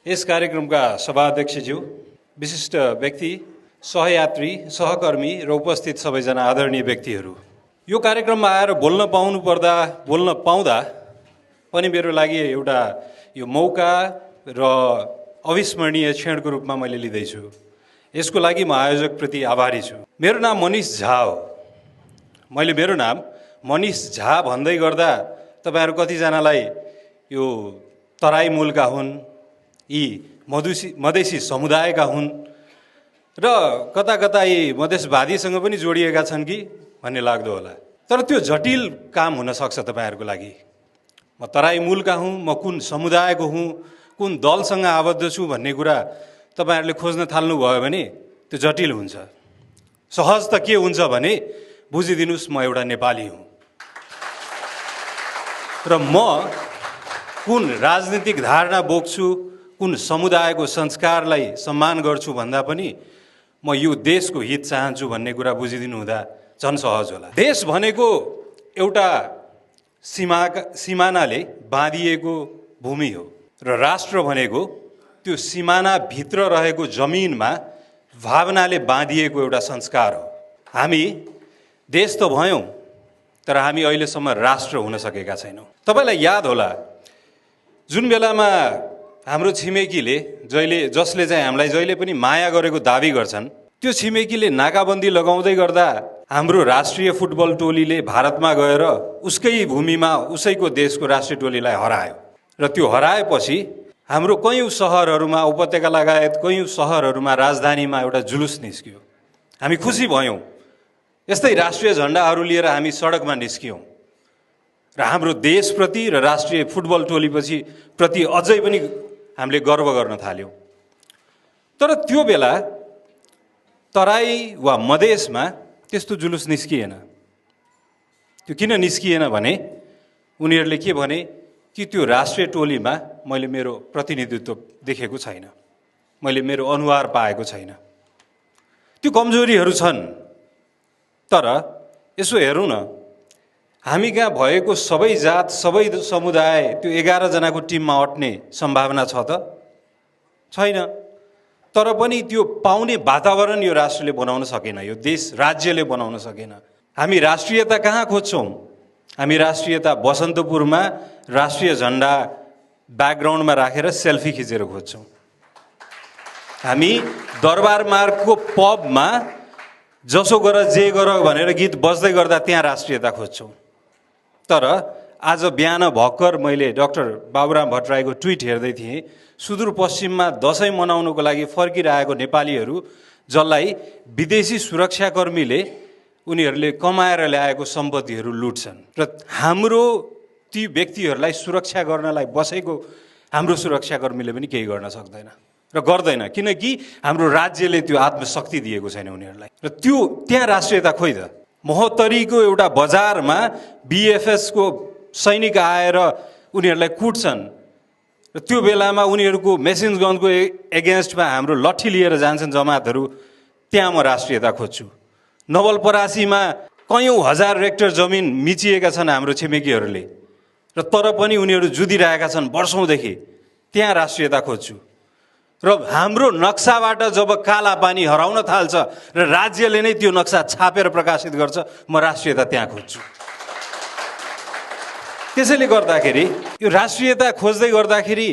यस कार्यक्रमका सभाध्यक्षज्यू, विशिष्ट व्यक्ति, सहयात्री, सहकर्मी र उपस्थित सबैजना आदरणीय व्यक्तिहरू, यो कार्यक्रममा आएर बोल्न पाउँदा पनि मेरो लागि एउटा यो मौका र अविस्मरणीय क्षणको रूपमा मैले लिँदैछु। यसको लागि म आयोजकप्रति आभारी छु। मेरो नाम मनिष झा हो। मैले मेरो नाम मनिष झा भन्दै गर्दा तपाईहरू कतिजनालाई यो तराई मूलका हुन्, यी मधेसी समुदायका हुन् र कता कता यी मधेसवादीसँग पनि जोडिएका छन् कि भन्ने लाग्दो होला। तर त्यो जटिल काम हुन सक्छ तपाईहरूको लागि। म तराई मूलका हुँ, म कुन समुदायको हुँ, कुन दलसँग आबद्ध छु भन्ने कुरा तपाईहरूले खोज्न थाल्नुभयो भने त्यो जटिल हुन्छ। सहज त के हुन्छ भने बुझिदिनुस्, म एउटा नेपाली हुँ र म कुन राजनीतिक धारणा बोक्छु, कुन समुदायको संस्कारलाई सम्मान गर्छु भन्दा पनि म यो देशको हित चाहन्छु भन्ने कुरा बुझिदिनु हुँदा झन् सहज होला। देश भनेको एउटा सिमानाले बाँधिएको भूमि हो र राष्ट्र भनेको त्यो सिमानाभित्र रहेको जमिनमा भावनाले बाँधिएको एउटा संस्कार हो। हामी देश त भयौँ, तर हामी अहिलेसम्म राष्ट्र हुन सकेका छैनौँ। तपाईँलाई याद होला, जुन बेलामा हाम्रो छिमेकीले जसले चाहिँ हामीलाई जहिले पनि माया गरेको दाबी गर्छन्, त्यो छिमेकीले नाकाबन्दी लगाउँदै गर्दा हाम्रो राष्ट्रिय फुटबल टोलीले भारतमा गएर उसकै भूमिमा उसैको देशको राष्ट्रिय टोलीलाई हरायो र त्यो हराएपछि हाम्रो कयौँ सहरहरूमा, उपत्यका लगायत कयौँ सहरहरूमा, राजधानीमा एउटा जुलुस निस्कियो। हामी खुसी भयौँ। यस्तै राष्ट्रिय झन्डाहरू लिएर हामी सडकमा निस्कियौँ र हाम्रो देशप्रति र राष्ट्रिय फुटबल टोलीपछि प्रति अझै पनि हामीले गर्व गर्न थाल्यौँ। तर त्यो बेला तराई वा मधेसमा त्यस्तो जुलुस निस्किएन। त्यो किन निस्किएन भने उनीहरूले के भने कि त्यो राष्ट्रिय टोलीमा मैले मेरो प्रतिनिधित्व देखेको छैन, मैले मेरो अनुहार पाएको छैन। त्यो कमजोरीहरू छन्। तर यसो हेरौँ न, हामी कहाँ भएको सबै जात, सबै समुदाय त्यो 11 जनाको टिममा अट्ने सम्भावना छ त? छैन। तर पनि त्यो पाउने वातावरण यो राष्ट्रले बनाउन सकेन, यो देश राज्यले बनाउन सकेन। हामी राष्ट्रियता कहाँ खोज्छौँ? हामी राष्ट्रियता बसन्तपुरमा राष्ट्रिय झन्डा ब्याकग्राउन्डमा राखेर सेल्फी खिचेर खोज्छौँ। हामी दरबार मार्गको पबमा जसो गर जे गर भनेर गीत बज्दै गर्दा त्यहाँ राष्ट्रियता खोज्छौँ। तर आज बिहान भर्खर मैले डाक्टर बाबुराम भट्टराईको ट्विट हेर्दै थिएँ। सुदूरपश्चिममा दसैँ मनाउनको लागि फर्किरहेको नेपालीहरू जसलाई विदेशी सुरक्षाकर्मीले उनीहरूले कमाएर ल्याएको सम्पत्तिहरू लुट्छन् र हाम्रो ती व्यक्तिहरूलाई सुरक्षा गर्नलाई बसेको हाम्रो सुरक्षाकर्मीले पनि केही गर्न सक्दैन र गर्दैन, किनकि हाम्रो राज्यले त्यो आत्मशक्ति दिएको छैन उनीहरूलाई। र त्यहाँ राष्ट्रियता खोइ त? महोत्तरीको एउटा बजारमा बीएफएसको सैनिक आएर उनीहरूलाई कुट्छन् र त्यो बेलामा उनीहरूको मेसिन गनको एगेन्स्टमा हाम्रो लट्ठी लिएर जान्छन् जमातहरू। त्यहाँ म राष्ट्रियता खोज्छु। नवलपरासीमा कयौँ हजार हेक्टर जमिन मिचिएका छन् हाम्रो छिमेकीहरूले र तर पनि उनीहरू जुधिरहेका छन् वर्षौँदेखि। त्यहाँ राष्ट्रियता खोज्छु। र हाम्रो नक्साबाट जब काला पानी हराउन थाल्छ र राज्यले नै त्यो नक्सा छापेर प्रकाशित गर्छ, म राष्ट्रियता त्यहाँ खोज्छु। त्यसैले गर्दाखेरि यो राष्ट्रियता खोज्दै गर्दाखेरि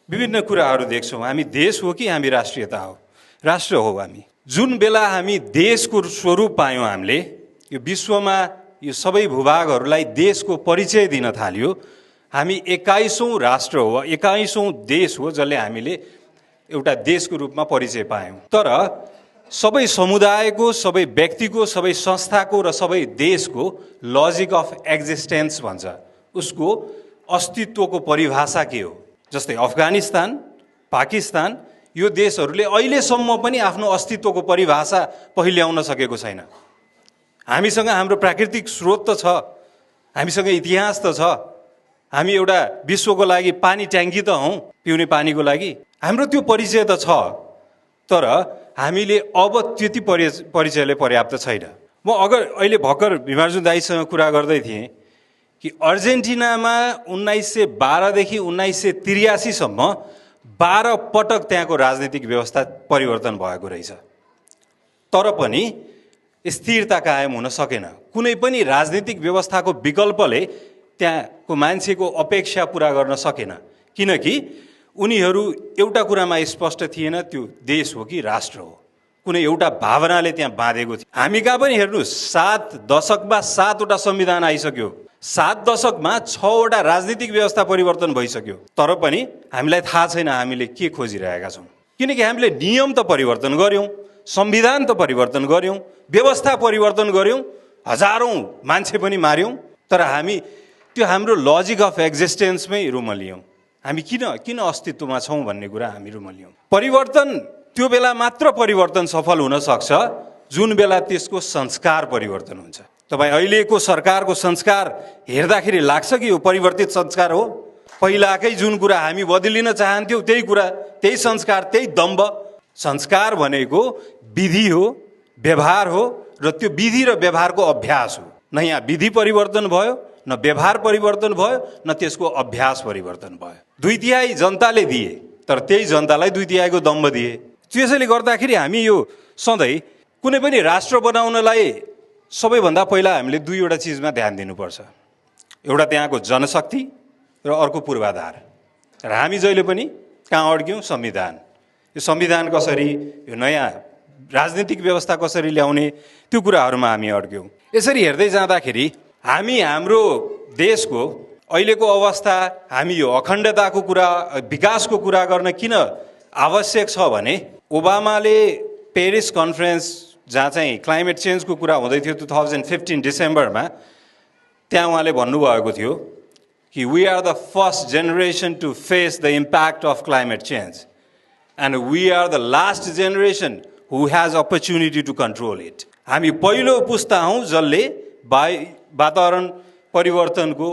विभिन्न कुराहरू देख्छौँ। हामी देश हो कि हामी राष्ट्रियता हो? राष्ट्र हो हामी। जुन बेला हामी देशको स्वरूप पायौँ, हामीले यो विश्वमा यो सबै भूभागहरूलाई देशको परिचय दिन थाल्यो। हामी 21औँ राष्ट्र हो, 21औँ देश हो जसले हामीले एउटा देशको रूपमा परिचय पायौँ। तर सबै समुदायको, सबै व्यक्तिको, सबै संस्थाको र सबै देशको लजिक अफ एक्जिस्टेन्स भन्छ, उसको अस्तित्वको परिभाषा के हो? जस्तै अफगानिस्तान, पाकिस्तान, यो देशहरूले अहिलेसम्म पनि आफ्नो अस्तित्वको परिभाषा पहिल्याउन सकेको छैन। हामीसँग हाम्रो प्राकृतिक स्रोत त छ, हामीसँग इतिहास त छ, हामी एउटा विश्वको लागि पानी ट्याङ्की त हौँ पिउने पानीको लागि, हाम्रो त्यो परिचय त छ। तर हामीले अब त्यति परिचयले पर्याप्त छैन। म अहिले भर्खर भिमार्जुन दाइसँग कुरा गर्दै थिएँ कि अर्जेन्टिनामा 1912 देखि 1983 सम्म 12 पटक त्यहाँको राजनीतिक व्यवस्था परिवर्तन भएको रहेछ, तर पनि स्थिरता कायम हुन सकेन। कुनै पनि राजनीतिक व्यवस्थाको विकल्पले त्यहाँको मान्छेको अपेक्षा पुरा गर्न सकेन, किनकि उनीहरू एउटा कुरामा स्पष्ट थिएन, त्यो देश हो कि राष्ट्र हो। कुनै एउटा भावनाले त्यहाँ बाँधेको थियो। हामी कहाँ पनि हेर्नुहोस्, 7 दशकमा 7वटा संविधान आइसक्यो, 7 दशकमा 6वटा राजनीतिक व्यवस्था परिवर्तन भइसक्यो, तर पनि हामीलाई थाहा छैन हामीले के खोजिरहेका छौँ। किनकि हामीले नियम त परिवर्तन गऱ्यौँ, संविधान त परिवर्तन गऱ्यौँ, व्यवस्था परिवर्तन गऱ्यौँ, हजारौँ मान्छे पनि मार्यौँ, तर हामी त्यो हाम्रो लजिक अफ एक्जिस्टेन्समै रुमलियौँ। हामी किन अस्तित्वमा छौँ भन्ने कुरा हामी रुमलियौँ। परिवर्तन त्यो बेला मात्र परिवर्तन सफल हुन सक्छ जुन बेला त्यसको संस्कार परिवर्तन हुन्छ। तपाईँ अहिलेको सरकारको संस्कार हेर्दाखेरि लाग्छ कि यो परिवर्तित संस्कार हो? पहिलाकै जुन कुरा हामी बदलिन चाहन्थ्यौँ त्यही कुरा, त्यही संस्कार, त्यही दम्ब। संस्कार भनेको विधि हो, व्यवहार हो, र त्यो विधि र व्यवहारको अभ्यास हो। न यहाँ विधि परिवर्तन भयो, न व्यवहार परिवर्तन भयो, न त्यसको अभ्यास परिवर्तन भयो। 2/3 जनताले दिए, तर त्यही जनतालाई 2/3 दम्ब दिए। त्यसैले गर्दाखेरि हामी यो सधैँ कुनै पनि राष्ट्र बनाउनलाई सबैभन्दा पहिला हामीले 2वटा चिजमा ध्यान दिनुपर्छ। एउटा त्यहाँको जनशक्ति र अर्को पूर्वाधार। र हामी जहिले पनि कहाँ अड्क्यौँ? संविधान। यो संविधान कसरी, यो नयाँ राजनीतिक व्यवस्था कसरी ल्याउने, त्यो कुराहरूमा हामी अड्क्यौँ। यसरी हेर्दै जाँदाखेरि हामी हाम्रो देशको अहिलेको अवस्था, हामी यो अखण्डताको कुरा, विकासको कुरा गर्न किन आवश्यक छ भने ओबामाले पेरिस कन्फरेन्स जहाँ चाहिँ क्लाइमेट चेन्जको कुरा हुँदै थियो 2015 डिसेम्बरमा, त्यहाँ उहाँले भन्नुभएको थियो कि we are the first generation to face the impact of climate change and we are the last generation who has opportunity to control it. हामी पहिलो पुस्ता हौँ जसले वातावरण परिवर्तनको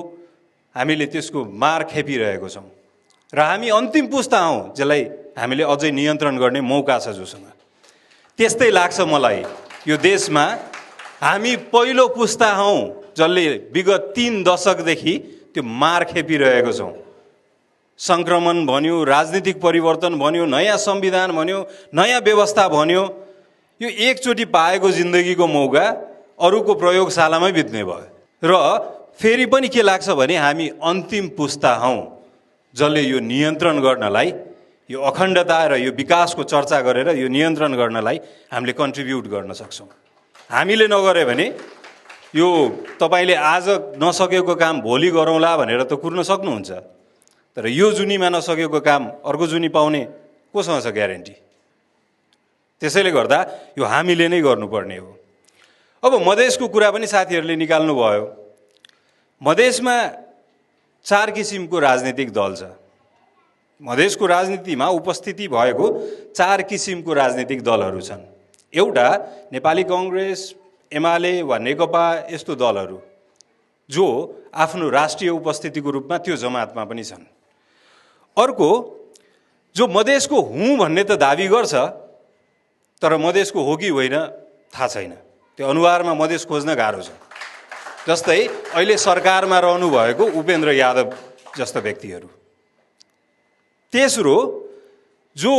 हामीले त्यसको मार खेपिरहेको छौँ, र हामी अन्तिम पुस्ता हौँ जसलाई हामीले अझै नियन्त्रण गर्ने मौका छ जोसँग। त्यस्तै लाग्छ मलाई, यो देशमा हामी पहिलो पुस्ता हौँ जसले विगत 3 दशकदेखि त्यो मार खेपिरहेको छौँ। सङ्क्रमण भन्यो, राजनीतिक परिवर्तन भन्यो, नयाँ संविधान भन्यो, नयाँ व्यवस्था भन्यो, यो एकचोटि पाएको जिन्दगीको मौका अरूको प्रयोगशालामै बित्ने भयो। र फेरि पनि के लाग्छ भने हामी अन्तिम पुस्ता हौँ जसले यो नियन्त्रण गर्नलाई, यो अखण्डता र यो विकासको चर्चा गरेर यो नियन्त्रण गर्नलाई हामीले कन्ट्रिब्युट गर्न सक्छौँ। हामीले नगरे भने यो तपाईँले आज नसकेको काम भोलि गरौँला भनेर त कुर्न सक्नुहुन्छ, तर यो जुनीमा नसकेको काम अर्को जुनी पाउने कोसँग छ ग्यारेन्टी? त्यसैले गर्दा यो हामीले नै गर्नुपर्ने हो। अब मधेसको कुरा पनि साथीहरूले निकाल्नु भयो। मधेसमा 4 किसिमको राजनीतिक दल छ। मधेसको राजनीतिमा उपस्थिति भएको 4 किसिमको राजनीतिक दलहरू छन्। एउटा नेपाली कङ्ग्रेस, एमाले वा नेकपा यस्तो दलहरू जो आफ्नो राष्ट्रिय उपस्थितिको रूपमा त्यो जमातमा पनि छन्। अर्को जो मधेसको हुँ भन्ने त दाबी गर्छ, तर मधेसको हो कि होइन थाहा छैन। त्यो अनुहारमा मधेस खोज्न गाह्रो छ। जस्तै अहिले सरकारमा रहनु भएको उपेन्द्र यादव जस्ता व्यक्तिहरू। तेस्रो जो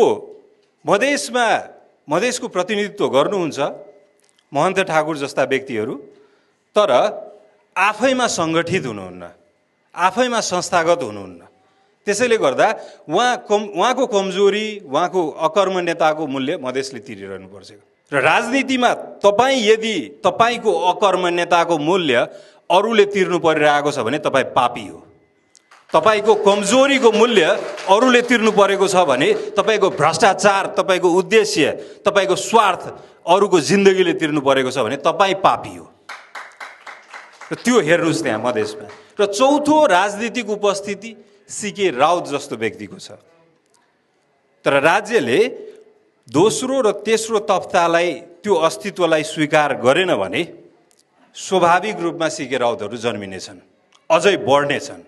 मधेसको प्रतिनिधित्व गर्नुहुन्छ, महन्त ठाकुर जस्ता व्यक्तिहरू, तर आफैमा सङ्गठित हुनुहुन्न, आफैमा संस्थागत हुनुहुन्न। त्यसैले गर्दा उहाँको कमजोरी, उहाँको अकर्मण्यताको मूल्य मधेसले तिरिरहनुपर्छ। र राजनीतिमा तपाईँ यदि तपाईँको अकर्मण्यताको मूल्य अरूले तिर्नु परिरहेको छ भने तपाईँ पापी हो। तपाईँको कमजोरीको मूल्य अरूले तिर्नु परेको छ भने, तपाईँको भ्रष्टाचार, तपाईँको उद्देश्य, तपाईँको स्वार्थ अरूको जिन्दगीले तिर्नु परेको छ भने तपाईँ पापी हो। र त्यो हेर्नुहोस् त्यहाँ मधेसमा। र चौथो राजनीतिक उपस्थिति सीके राउत जस्तो व्यक्तिको छ। तर राज्यले दोस्रो र तेस्रो तफ्तालाई, त्यो अस्तित्वलाई स्वीकार गरेन भने स्वाभाविक रूपमा सीके राउतहरू जन्मिनेछन्, अझै बढ्नेछन्।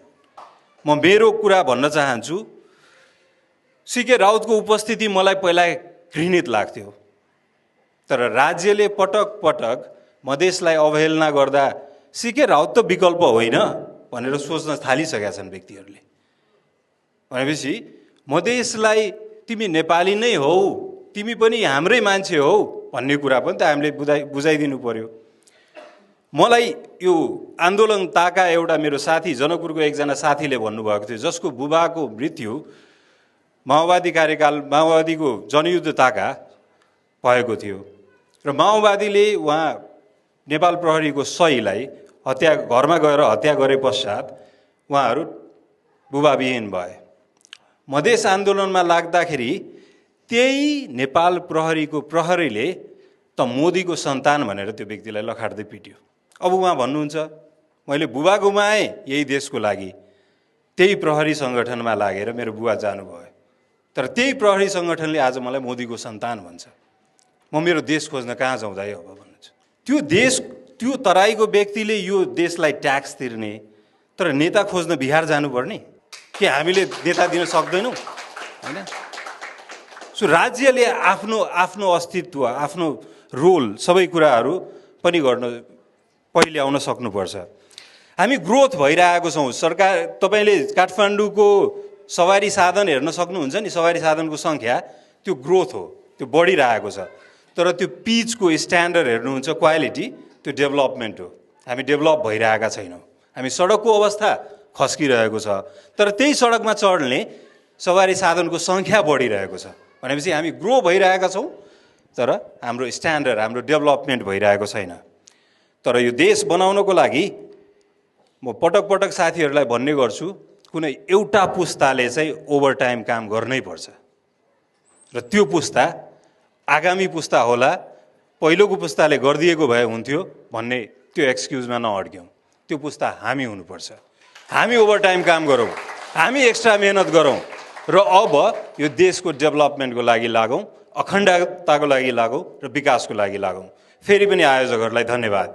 म मेरो कुरा भन्न चाहन्छु, सीके राउतको उपस्थिति मलाई पहिला घृणित लाग्थ्यो, तर राज्यले पटक पटक मधेसलाई अवहेलना गर्दा सीके राउत त विकल्प होइन भनेर सोच्न थालिसकेका छन् व्यक्तिहरूले। भनेपछि मधेसलाई तिमी नेपाली नै हौ, तिमी पनि हाम्रै मान्छे हौ भन्ने कुरा पनि त हामीले बुझाइदिनु पर्यो। मलाई यो आन्दोलनताका एउटा मेरो साथी, जनकपुरको एकजना साथीले भन्नुभएको थियो, जसको बुबाको मृत्यु माओवादी कार्यकाल, माओवादीको जनयुद्धताका भएको थियो र माओवादीले उहाँ नेपाल प्रहरीको सहीलाई हत्या, घरमा गएर हत्या गरे पश्चात उहाँहरू बुबाविहीन भए। मधेस आन्दोलनमा लाग्दाखेरि त्यही नेपाल प्रहरीको प्रहरीले त मोदीको सन्तान भनेर त्यो व्यक्तिलाई लखाड्दै पिट्यो। अब उहाँ भन्नुहुन्छ मैले बुबा गुमाएँ यही देशको लागि, त्यही प्रहरी सङ्गठनमा लागेर मेरो बुबा जानुभयो, तर त्यही प्रहरी सङ्गठनले आज मलाई मोदीको सन्तान भन्छ। म मेरो देश खोज्न कहाँ जाउँदा अब भन्नुहुन्छ। त्यो देश, त्यो तराईको व्यक्तिले यो देशलाई ट्याक्स तिर्ने, तर नेता खोज्न बिहार जानुपर्ने के हामीले नेता दिन सक्दैनौँ? होइन। सो राज्यले आफ्नो आफ्नो अस्तित्व, आफ्नो रोल, सबै कुराहरू पनि गर्न पहिले आउन सक्नुपर्छ। हामी ग्रोथ भइरहेको छौँ। सरकार, तपाईँले काठमाडौँको सवारी साधन हेर्न सक्नुहुन्छ नि, सवारी साधनको सङ्ख्या त्यो ग्रोथ हो, त्यो बढिरहेको छ। तर त्यो पिचको स्ट्यान्डर्ड हेर्नुहुन्छ, क्वालिटी, त्यो डेभलपमेन्ट हो। हामी डेभलप भइरहेका छैनौँ। हामी सडकको अवस्था खस्किरहेको छ, तर त्यही सडकमा चढ्ने सवारी साधनको सङ्ख्या बढिरहेको छ भनेपछि हामी ग्रो भइरहेका छौँ, तर हाम्रो स्ट्यान्डर्ड, हाम्रो डेभलपमेन्ट भइरहेको छैन। तर यो देश बनाउनको लागि म पटक पटक साथीहरूलाई भन्ने गर्छु, कुनै एउटा पुस्ताले चाहिँ ओभरटाइम काम गर्नै पर्छ र त्यो पुस्ता आगामी पुस्ता होला, पहिलोको पुस्ताले गरिदिएको भए हुन्थ्यो भन्ने त्यो एक्सक्युजमा नअड्क्यौँ। त्यो पुस्ता हामी हुनुपर्छ। हामी ओभरटाइम काम गरौँ, हामी एक्स्ट्रा मेहनत गरौँ र अब यो देशको डेभलपमेन्टको लागि लागौँ, अखण्डताको लागि लागौँ र विकासको लागि लागौँ। फेरि पनि आयोजकहरूलाई धन्यवाद।